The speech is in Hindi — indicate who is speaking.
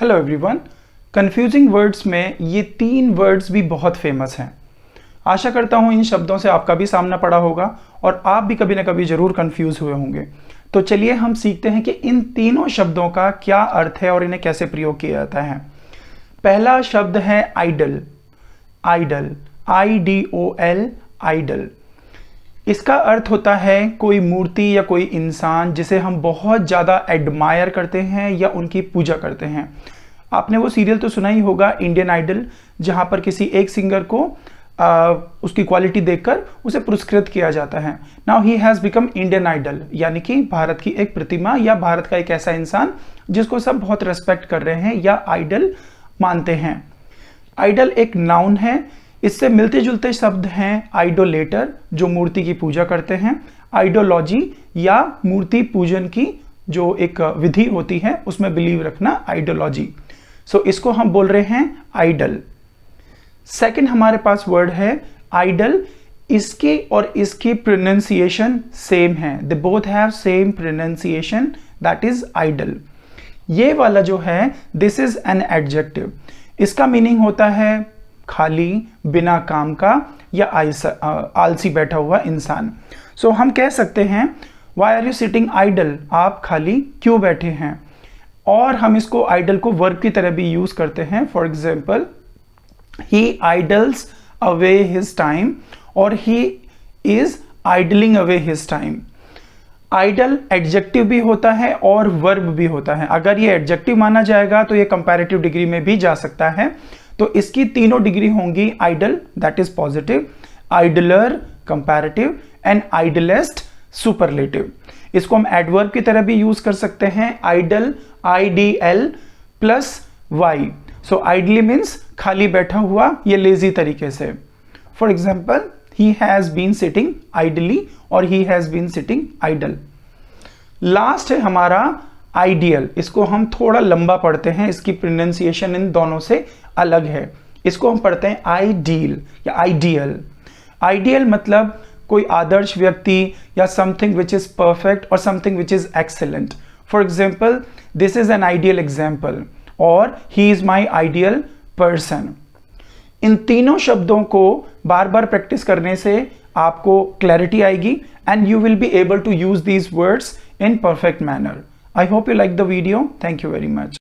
Speaker 1: Hello everyone. कंफ्यूजिंग वर्ड्स में ये 3 वर्ड्स भी बहुत फेमस हैं। आशा करता हूँ इन शब्दों से आपका भी सामना पड़ा होगा और आप भी कभी ना कभी ज़रूर कंफ्यूज हुए होंगे। तो चलिए हम सीखते हैं कि इन तीनों शब्दों का क्या अर्थ है और इन्हें कैसे प्रयोग किया जाता है। पहला शब्द है आइडल। Idol, IDOL, idol. इसका अर्थ होता है कोई मूर्ति या कोई इंसान जिसे हम बहुत ज़्यादा एडमायर करते हैं या उनकी पूजा करते हैं। आपने वो सीरियल तो सुना ही होगा, इंडियन आइडल, जहाँ पर किसी एक सिंगर को उसकी क्वालिटी देखकर उसे पुरस्कृत किया जाता है। Now he has become Indian idol, यानी कि भारत की एक प्रतिमा या भारत का एक ऐसा इंसान जिसको सब बहुत रेस्पेक्ट कर रहे हैं या आइडल मानते हैं। आइडल एक नाउन है। इससे मिलते जुलते शब्द हैं आइडोलेटर, जो मूर्ति की पूजा करते हैं, आइडियोलॉजी या मूर्ति पूजन की जो एक विधि होती है उसमें बिलीव रखना, आइडियोलॉजी। सो इसको हम बोल रहे हैं आइडल। सेकंड हमारे पास वर्ड है आइडल। इसकी और इसकी प्रोनाउंसिएशन सेम है, they both have same pronunciation, that is idle. ये वाला जो है दिस इज एन एडजेक्टिव। इसका मीनिंग होता है खाली, बिना काम का या आलसी बैठा हुआ इंसान। सो हम कह सकते हैं why are you sitting idle, आप खाली क्यों बैठे हैं। और हम इसको आइडल को वर्ब की तरह भी यूज करते हैं। For example, he idles away his time और he is idling away his time. Idle adjective भी होता है और वर्ब भी होता है। अगर ये एडजेक्टिव माना जाएगा तो ये कंपैरेटिव डिग्री में भी जा सकता है। तो इसकी तीनों डिग्री होंगी, idle that is positive, idler comparative and idlest superlative. इसको हम एडवर्ब की तरह भी यूज कर सकते हैं, idle IDL plus Y। So idly means खाली बैठा हुआ, ये लेजी तरीके से। For example, he has been sitting idly और he has been sitting idle. Last है हमारा आइडियल। इसको हम थोड़ा लंबा पढ़ते हैं, इसकी प्रोनाउंसिएशन इन दोनों से अलग है। इसको हम पढ़ते हैं आइडियल या आइडियल। आइडियल मतलब कोई आदर्श व्यक्ति या समथिंग विच इज परफेक्ट और something which is excellent. For example, this is an ideal example और he is my ideal person. इन तीनों शब्दों को बार बार प्रैक्टिस करने से आपको क्लैरिटी आएगी and you will be able to use these words in perfect manner. I hope you like the video. Thank you very much.